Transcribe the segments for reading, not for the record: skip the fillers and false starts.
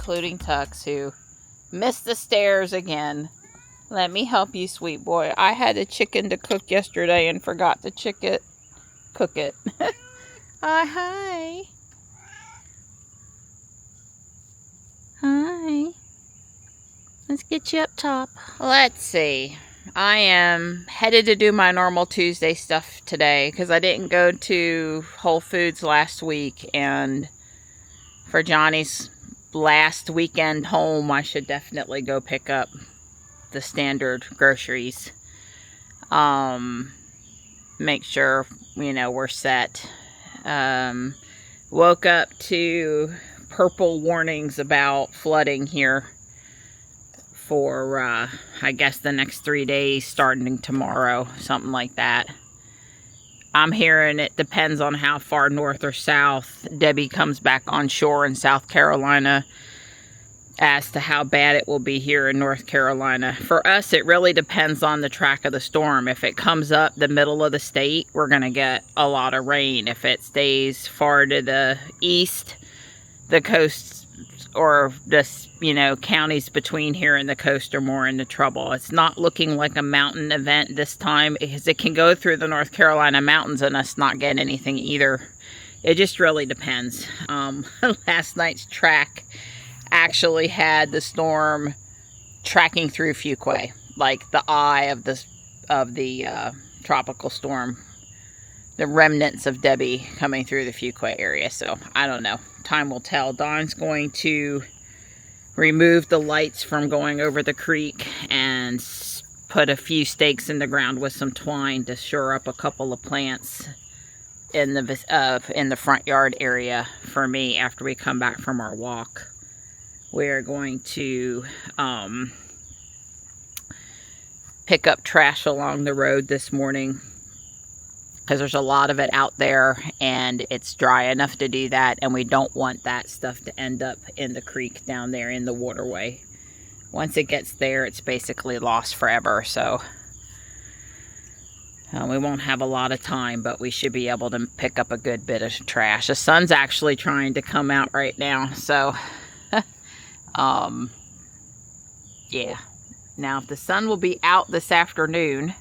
including Tux, who missed the stairs again. Let me help you, sweet boy. I had a chicken to cook yesterday and forgot to cook it. Hi. Hi. Let's get you up top. Let's see. I am headed to do my normal Tuesday stuff today because I didn't go to Whole Foods last week, and for Johnny's last weekend home, I should definitely go pick up the standard groceries. Make sure, we're set. Woke up to purple warnings about flooding here for, I guess, the next 3 days, starting tomorrow, something like that. I'm hearing it depends on how far north or south Debbie comes back on shore in South Carolina as to how bad it will be here in North Carolina. For us, it really depends on the track of the storm. If it comes up the middle of the state, we're going to get a lot of rain. If it stays far to the east, the coast, or the counties between here and the coast are more into trouble. It's not looking like a mountain event this time, because it can go through the North Carolina mountains and us not get anything either. It just really depends. Last night's track actually had the storm tracking through Fuquay, like the eye of the tropical storm, the remnants of Debbie coming through the Fuquay area. So I don't know. Time will tell. Dawn's going to remove the lights from going over the creek and put a few stakes in the ground with some twine to shore up a couple of plants in the front yard area for me after we come back from our walk. We're going to pick up trash along the road this morning, because there's a lot of it out there and it's dry enough to do that, and we don't want that stuff to end up in the creek down there in the waterway. Once it gets there, it's basically lost forever. So we won't have a lot of time, but we should be able to pick up a good bit of trash. The sun's actually trying to come out right now, so yeah. Now, if the sun will be out this afternoon,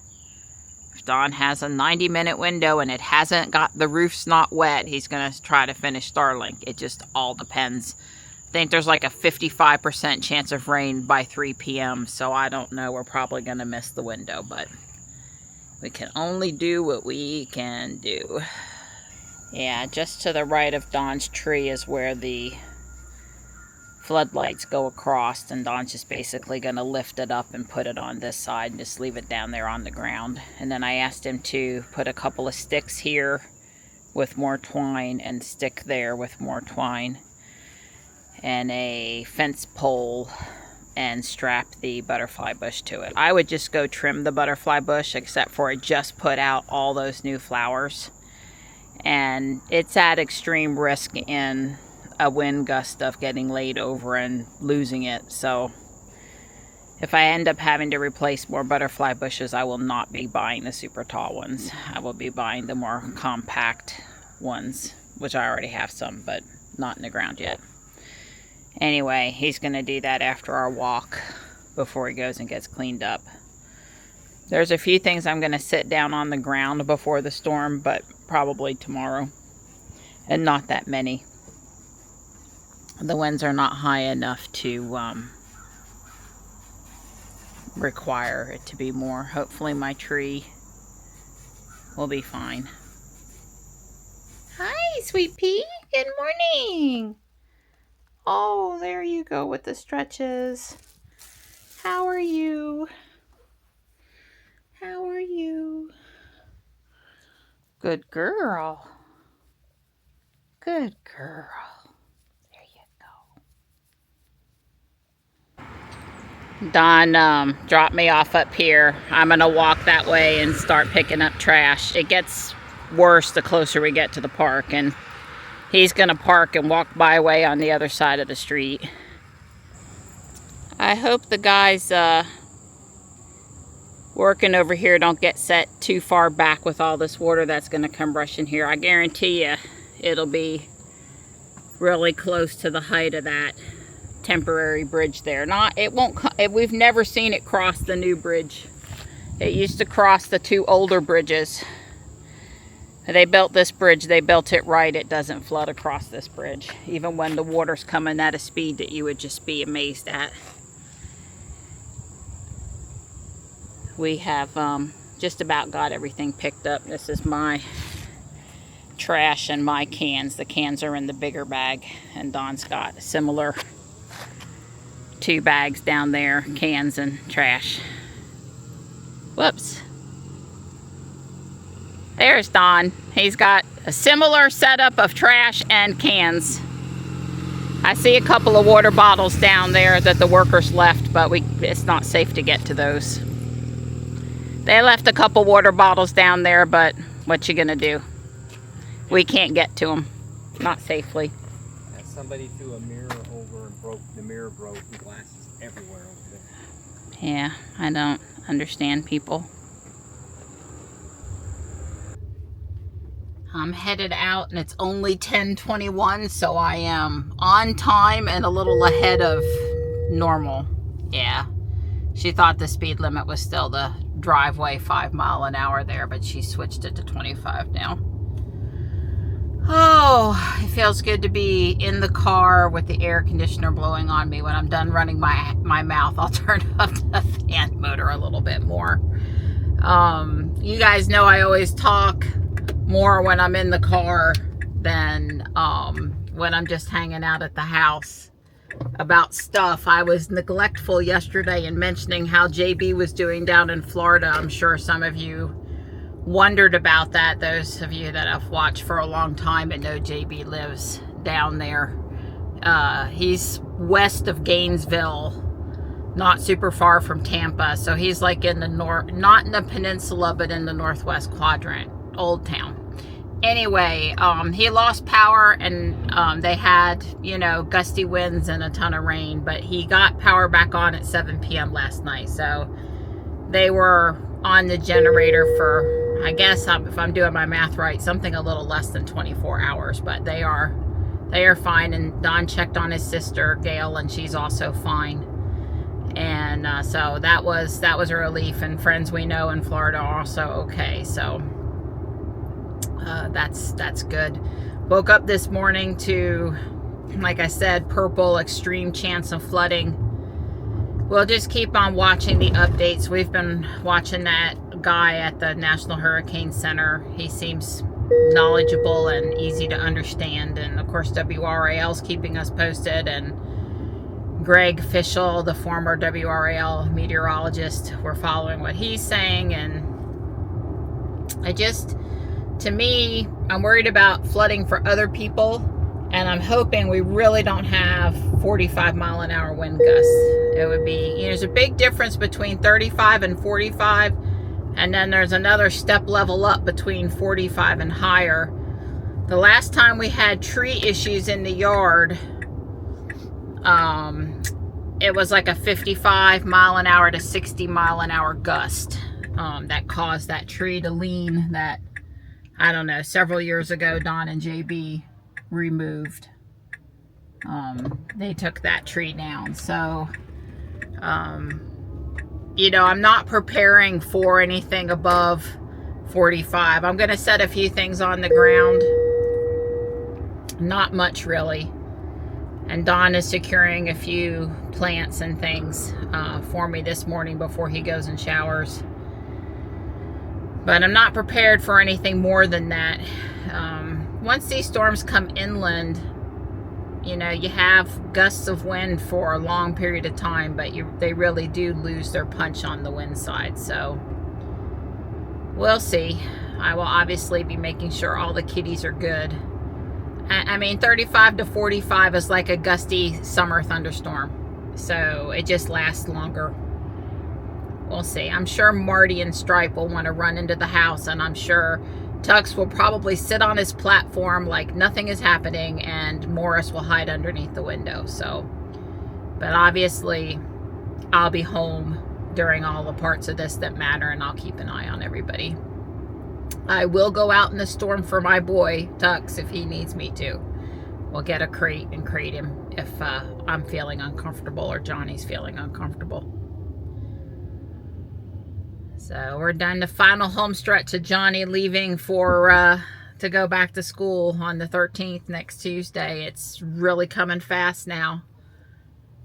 if Don has a 90-minute window and it hasn't got, the roof's not wet, he's going to try to finish Starlink. It just all depends. I think there's like a 55% chance of rain by 3 p.m. So I don't know. We're probably going to miss the window, but we can only do what we can do. Yeah, just to the right of Don's tree is where the floodlights go across, and Don's just basically going to lift it up and put it on this side and just leave it down there on the ground. And then I asked him to put a couple of sticks here with more twine and stick there with more twine, and a fence pole, and strap the butterfly bush to it. I would just go trim the butterfly bush, except for it just put out all those new flowers, and it's at extreme risk in a wind gust of getting laid over and losing it. So if I end up having to replace more butterfly bushes, I will not be buying the super tall ones. I will be buying the more compact ones, which I already have some, but not in the ground yet. Anyway, he's going to do that after our walk before he goes and gets cleaned up. There's a few things I'm going to sit down on the ground before the storm, but probably tomorrow, and not that many. The winds are not high enough to require it to be more. Hopefully my tree will be fine. Hi, sweet pea. Good morning. Oh, there you go with the stretches. How are you? How are you? Good girl. Good girl. Don dropped me off up here. I'm going to walk that way and start picking up trash. It gets worse the closer we get to the park, and he's going to park and walk by way on the other side of the street. I hope the guys working over here don't get set too far back with all this water that's going to come rushing here. I guarantee you it'll be really close to the height of that temporary bridge there. We've never seen it cross the new bridge. It used to cross the two older bridges. They built this bridge, they built it right. It doesn't flood across this bridge, even when the water's coming at a speed that you would just be amazed at. We have just about got everything picked up. This is my trash and my cans. The cans are in the bigger bag, and Don's got similar 2 bags down there, cans and trash. Whoops. There's Don. He's got a similar setup of trash and cans. I see a couple of water bottles down there that the workers left, but it's not safe to get to those. They left a couple water bottles down there, but what you gonna do? We can't get to them. Not safely. Yeah, somebody threw a mirror over and the mirror broke, and glasses everywhere over there. Yeah, I don't understand people. I'm headed out and it's only 10:21, so I am on time and a little ahead of normal. Yeah, she thought the speed limit was still the driveway 5 mile an hour there, but she switched it to 25 now. Oh, it feels good to be in the car with the air conditioner blowing on me. When I'm done running my mouth, I'll turn up the fan motor a little bit more. You guys know I always talk more when I'm in the car than when I'm just hanging out at the house about stuff. I was neglectful yesterday in mentioning how JB was doing down in Florida. I'm sure some of you wondered about that. Those of you that have watched for a long time and know JB lives down there. He's west of Gainesville, not super far from Tampa. So he's like in the not in the peninsula, but in the northwest quadrant, Old Town. Anyway, he lost power, and they had, gusty winds and a ton of rain, but he got power back on at 7 p.m. last night. So they were on the generator for, I guess, if I'm doing my math right, something a little less than 24 hours, but they are fine. And Don checked on his sister, Gail, and she's also fine. And so that was a relief, and friends we know in Florida are also okay. So that's good. Woke up this morning to, like I said, purple, extreme chance of flooding. We'll just keep on watching the updates. We've been watching that guy at the National Hurricane Center. He seems knowledgeable and easy to understand. And of course, WRAL's keeping us posted, and Greg Fischel, the former WRAL meteorologist, we're following what he's saying. And to me, I'm worried about flooding for other people, and I'm hoping we really don't have 45 mile an hour wind gusts. It would be, there's a big difference between 35 and 45, and then there's another step level up between 45 and higher. The last time we had tree issues in the yard, it was like a 55 mile an hour to 60 mile an hour gust that caused that tree to lean, that, I don't know, several years ago, Don and JB removed. They took that tree down. So, I'm not preparing for anything above 45. I'm going to set a few things on the ground. Not much, really. And Don is securing a few plants and things for me this morning before he goes and showers. But I'm not prepared for anything more than that. Once these storms come inland, you have gusts of wind for a long period of time, but they really do lose their punch on the wind side. So we'll see. I will obviously be making sure all the kitties are good. I mean, 35 to 45 is like a gusty summer thunderstorm. So it just lasts longer. We'll see. I'm sure Marty and Stripe will want to run into the house, and I'm sure Tux will probably sit on his platform like nothing is happening, and Morris will hide underneath the window. So, but obviously I'll be home during all the parts of this that matter, and I'll keep an eye on everybody. I will go out in the storm for my boy Tux if he needs me to. We'll get a crate and crate him if I'm feeling uncomfortable or Johnny's feeling uncomfortable. So we're done the final home stretch of Johnny leaving for to go back to school on the 13th next Tuesday. It's really coming fast now.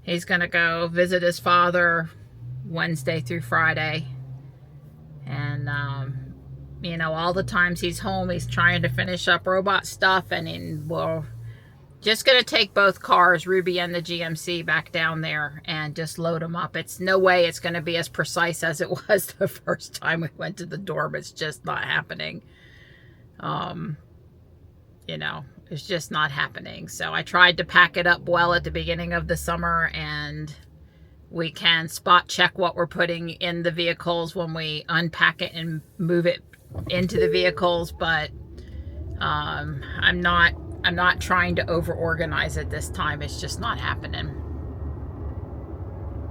He's going to go visit his father Wednesday through Friday. And, you know, all the times he's home, he's trying to finish up robot stuff. And we're just going to take both cars, Ruby and the GMC, back down there and just load them up. It's no way it's going to be as precise as it was the first time we went to the dorm. It's just not happening. You know, it's just not happening. So I tried to pack it up well at the beginning of the summer, and we can spot check what we're putting in the vehicles when we unpack it and move it into the vehicles. But I'm not trying to over organize it this time. It's just not happening.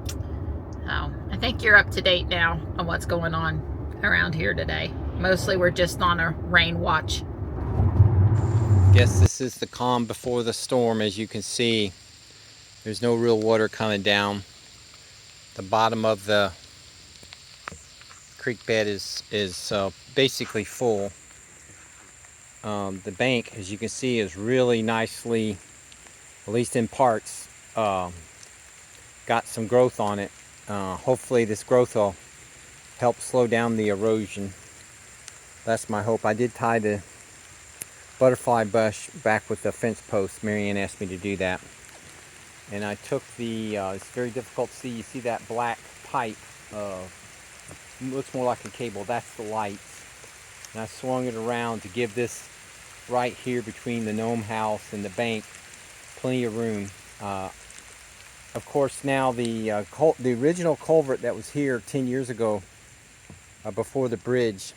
So I think you're up to date now on what's going on around here today. Mostly we're just on a rain watch. Guess this is the calm before the storm. As you can see, there's no real water coming down. The bottom of the creek bed is basically full. The bank, as you can see, is really nicely, at least in parts, got some growth on it. Hopefully this growth will help slow down the erosion. That's my hope. I did tie the butterfly bush back with the fence post. Marianne asked me to do that. And I took the, it's very difficult to see, you see that black pipe, looks more like a cable, that's the lights. And I swung it around to give this right here between the gnome house and the bank plenty of room. Of course now the original culvert that was here 10 years ago, before the bridge,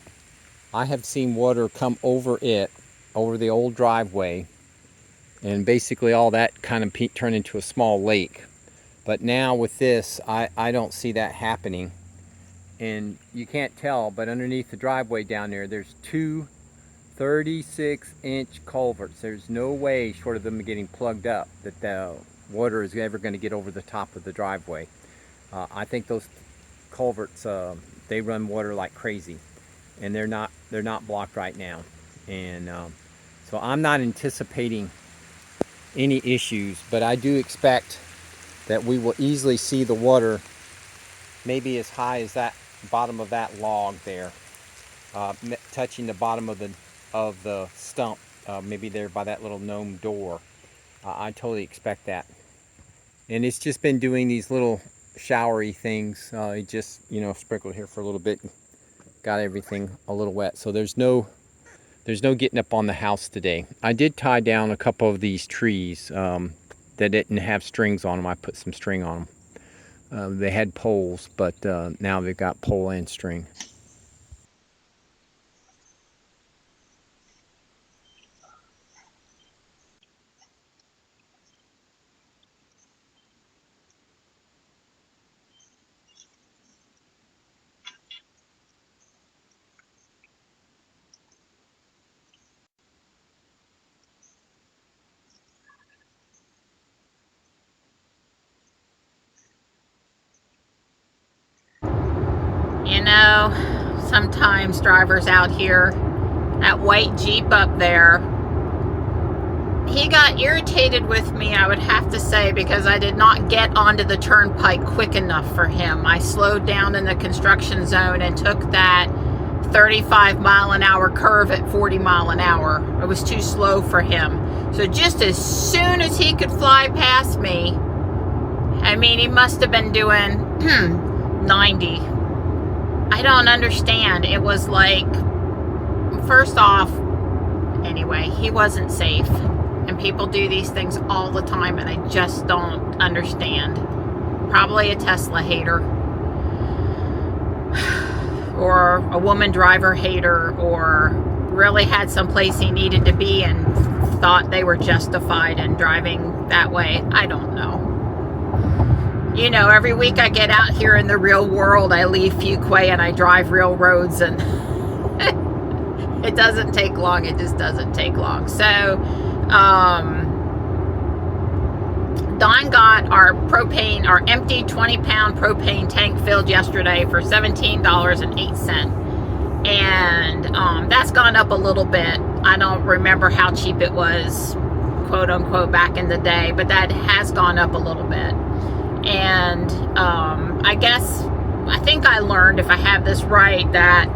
I have seen water come over it, over the old driveway, and basically all that kind of turned into a small lake. But now with this, I don't see that happening. And you can't tell, but underneath the driveway down there, there's two 36-inch culverts. There's no way, short of them getting plugged up, that the water is ever going to get over the top of the driveway. I think those culverts, they run water like crazy, and they're not blocked right now. And so I'm not anticipating any issues, but I do expect that we will easily see the water maybe as high as that bottom of that log there, touching the bottom of the stump, maybe there by that little gnome door. I totally expect that. And it's just been doing these little showery things. It just, you know, sprinkled here for a little bit, got everything a little wet. So there's no getting up on the house today. I did tie down a couple of these trees that didn't have strings on them. I put some string on them. They had poles, but now they've got pole and string. You know, sometimes drivers out here, that white Jeep up there, he got irritated with me, I would have to say, because I did not get onto the turnpike quick enough for him. I slowed down in the construction zone and took that 35-mile-an-hour curve at 40 mile an hour. It was too slow for him. So just as soon as he could fly past me, I mean, he must have been doing 90. I don't understand. It was like, first off, anyway, he wasn't safe. And people do these things all the time, and I just don't understand. Probably a Tesla hater. Or a woman driver hater, or really had someplace he needed to be and thought they were justified in driving that way. I don't know. You know, every week I get out here in the real world, I leave Fuquay and I drive real roads, and it doesn't take long. It just doesn't take long. So, Don got our empty 20-pound propane tank filled yesterday for $17.08. And that's gone up a little bit. I don't remember how cheap it was, quote unquote, back in the day, but that has gone up a little bit. And I think I learned, if I have this right, that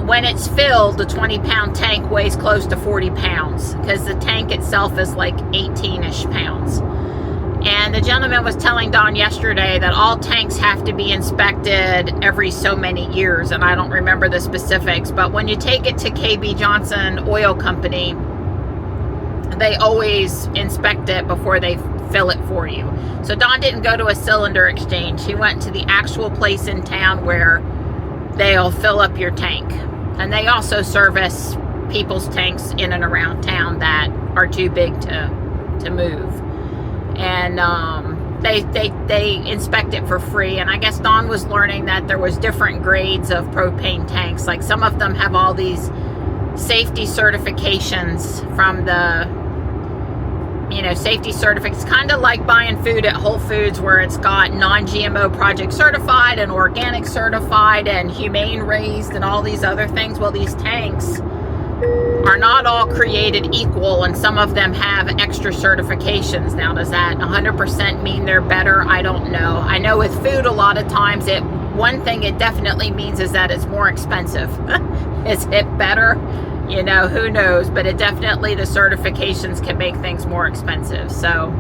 when it's filled, the 20-pound tank weighs close to 40 pounds because the tank itself is like 18-ish pounds. And the gentleman was telling Don yesterday that all tanks have to be inspected every so many years, and I don't remember the specifics, but when you take it to KB Johnson Oil Company, they always inspect it before they fill it for you. So Don didn't go to a cylinder exchange. He went to the actual place in town where they'll fill up your tank. And they also service people's tanks in and around town that are too big to move. And they inspect it for free. And I guess Don was learning that there was different grades of propane tanks. Like some of them have all these safety certifications from the, safety certificates, kind of like buying food at Whole Foods, where it's got non-GMO project certified and organic certified and humane raised and all these other things. Well, these tanks are not all created equal, and some of them have extra certifications. Now, does that 100% mean they're better? I don't know. I know with food, a lot of times one thing it definitely means is that it's more expensive. Is it better? Who knows, but the certifications can make things more expensive. So,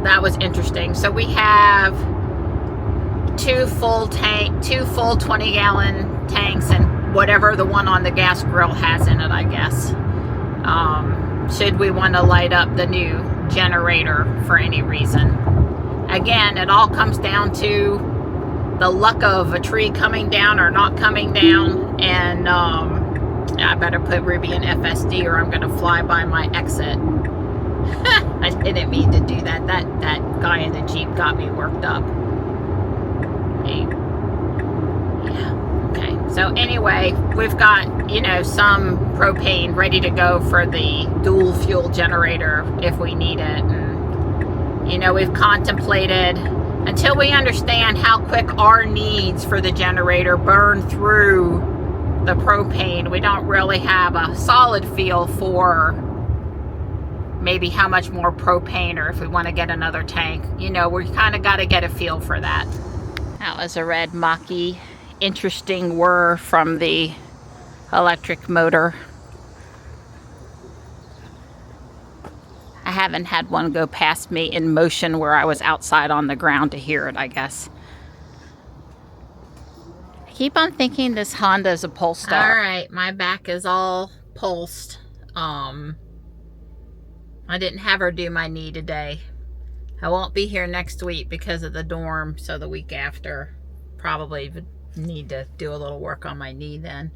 that was interesting. So we have two full 20-gallon tanks and whatever the one on the gas grill has in it, I guess. Should we want to light up the new generator for any reason. Again, it all comes down to the luck of a tree coming down or not coming down. And I better put Ruby in FSD or I'm going to fly by my exit. I didn't mean to do that. That guy in the Jeep got me worked up. Hey. Yeah. Okay. So anyway, we've got, some propane ready to go for the dual fuel generator if we need it. And, we've contemplated, until we understand how quick our needs for the generator burn through the propane, we don't really have a solid feel for maybe how much more propane, or if we want to get another tank. We kind of got to get a feel for that. That was a red Mach-E. Interesting whir from the electric motor. I haven't had one go past me in motion where I was outside on the ground to hear it, I guess. I keep on thinking this Honda is a Polestar. All right, my back is all pulsed. I didn't have her do my knee today. I won't be here next week because of the dorm, so the week after probably would need to do a little work on my knee then.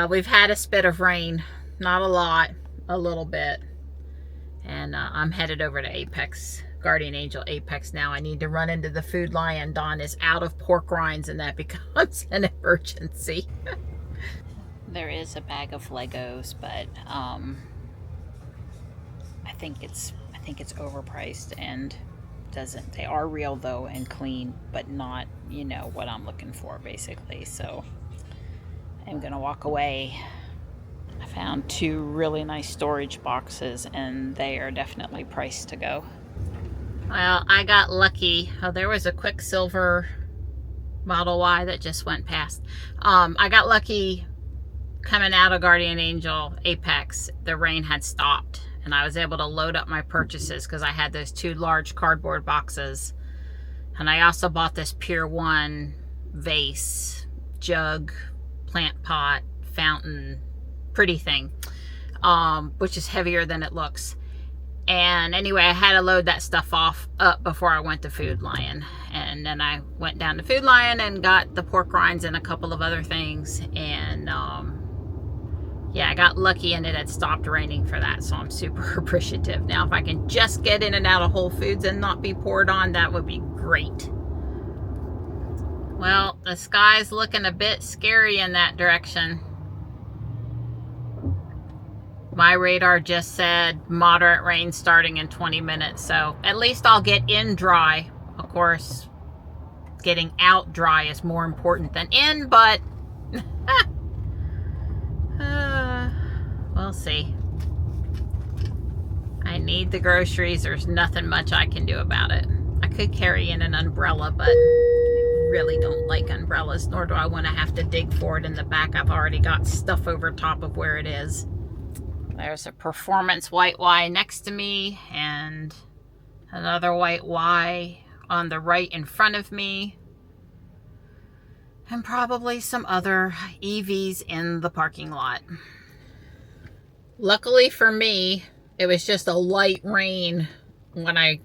We've had a spit of rain, not a lot, a little bit. And I'm headed over to Apex, Guardian Angel Apex now. I need to run into the Food Lion. Don is out of pork rinds and that becomes an emergency. There is a bag of Legos, but I think it's overpriced and they are real though and clean, but not, what I'm looking for basically. So I'm gonna walk away. I found 2 really nice storage boxes and they are definitely priced to go. Well, I got lucky. Oh, there was a Quicksilver Model Y that just went past. I got lucky coming out of Guardian Angel Apex. The rain had stopped and I was able to load up my purchases because I had those 2 large cardboard boxes. And I also bought this Pier 1 vase, jug, plant pot, fountain, pretty thing, which is heavier than it looks. And anyway, I had to load that stuff up before I went to Food Lion. And then I went down to Food Lion and got the pork rinds and a couple of other things. And yeah, I got lucky and it had stopped raining for that, so I'm super appreciative. Now, if I can just get in and out of Whole Foods and not be poured on, that would be great. Well, the sky's looking a bit scary in that direction. My radar just said moderate rain starting in 20 minutes, so at least I'll get in dry. Of course, getting out dry is more important than in, but we'll see. I need the groceries. There's nothing much I can do about it. I could carry in an umbrella, but I really don't like umbrellas, nor do I want to have to dig for it in the back. I've already got stuff over top of where it is. There's a Performance white Y next to me and another white Y on the right in front of me, and probably some other EVs in the parking lot. Luckily for me, it was just a light rain when I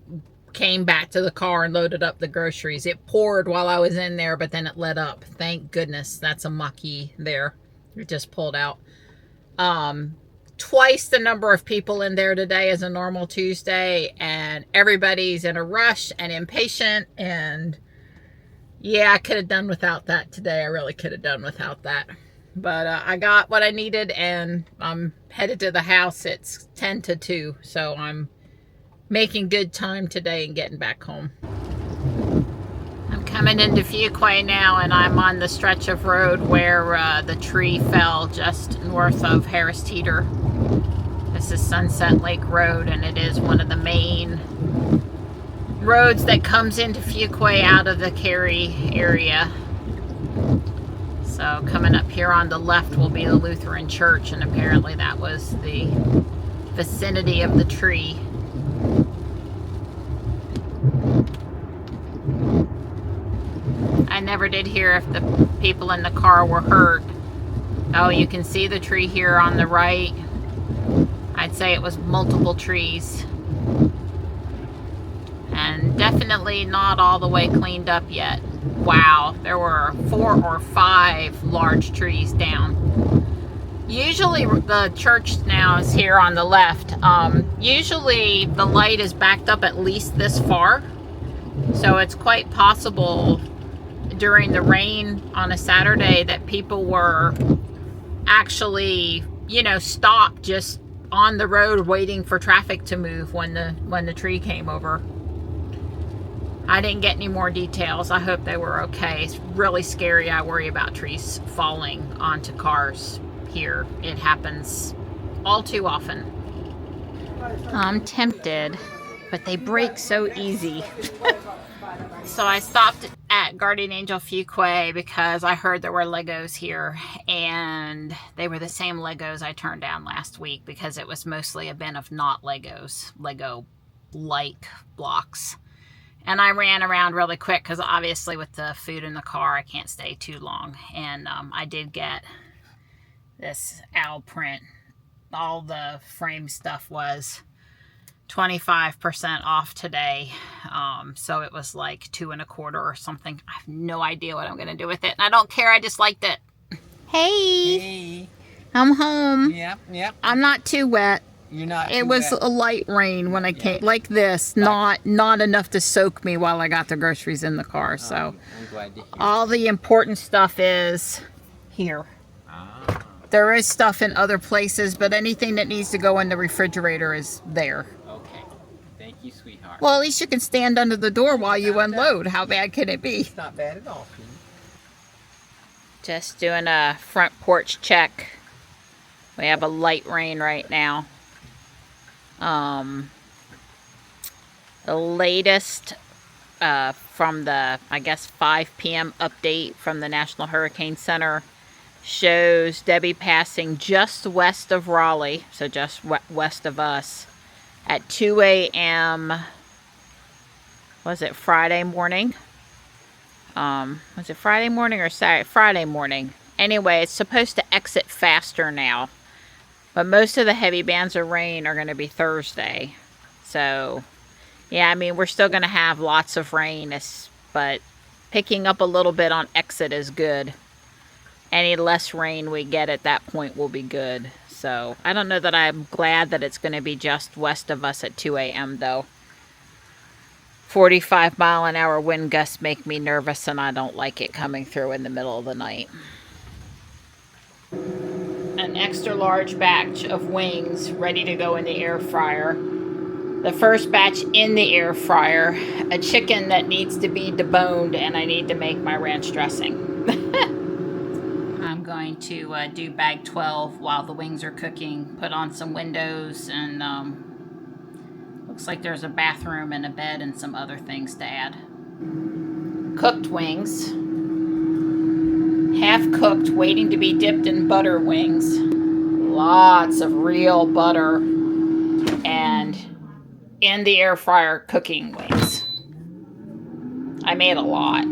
came back to the car and loaded up the groceries. It poured while I was in there, but then it let up. Thank goodness. That's a mucky there. It just pulled out. Twice the number of people in there today as a normal Tuesday, and everybody's in a rush and impatient, and yeah, I could have done without that today. I really could have done without that. But I got what I needed, and I'm headed to the house. It's 10 to 2, so I'm making good time today and getting back home. I'm coming into Fuquay now, and I'm on the stretch of road where the tree fell just north of Harris Teeter. This is Sunset Lake Road, and it is one of the main roads that comes into Fuquay out of the Cary area. So coming up here on the left will be the Lutheran Church, and apparently that was the vicinity of the tree. I never did hear if the people in the car were hurt. Oh, you can see the tree here on the right. I'd say it was multiple trees. And definitely not all the way cleaned up yet. Wow, there were 4 or 5 large trees down. Usually the church now is here on the left. Usually the light is backed up at least this far. So it's quite possible during the rain on a Saturday that people were actually, you know, stopped just on the road waiting for traffic to move when the tree came over. I didn't get any more details. I hope they were okay. It's really scary. I worry about trees falling onto cars here. It happens all too often. I'm tempted, but they break so easy. So I stopped at Guardian Angel Fuquay because I heard there were Legos here, and they were the same Legos I turned down last week because it was mostly a bin of not Legos, Lego-like blocks. And I ran around really quick because obviously with the food in the car, I can't stay too long. And I did get this owl print. All the frame stuff was 25% off today. So it was like $2.25 or something. I have no idea what I'm going to do with it. And I don't care. I just liked it. Hey. I'm home. Yep. I'm not too wet. You're not. It was a light rain when I came, like this, not enough to soak me while I got the groceries in the car. So I'm glad to hear. all the important stuff is here. There is stuff in other places, but anything that needs to go in the refrigerator is there. Okay. Thank you, sweetheart. Well, at least you can stand under the door while you unload. How bad can it be? It's not bad at all. Just doing a front porch check. We have a light rain right now. The latest from the, I guess, 5 p.m. update from the National Hurricane Center shows Debbie passing just west of Raleigh, so just west of us, at 2 a.m. Was it Friday morning? Was it Friday morning or Saturday? Friday morning. Anyway, it's supposed to exit faster now. But most of the heavy bands of rain are going to be Thursday. So, yeah, I mean, we're still going to have lots of rain, but picking up a little bit on exit is good. Any less rain we get at that point will be good. So, I don't know that I'm glad that it's going to be just west of us at 2 a.m. though. 45-mile-an-hour wind gusts make me nervous, and I don't like it coming through in the middle of the night. an extra large batch of wings ready to go in the air fryer. The first batch in the air fryer, a chicken that needs to be deboned, and I need to make my ranch dressing. I'm going to do bag 12 while the wings are cooking, put on some windows, and looks like there's a bathroom and a bed and some other things to add. Cooked wings. Half cooked, waiting to be dipped in butter wings. Lots of real butter. And in the air fryer cooking wings. I made a lot.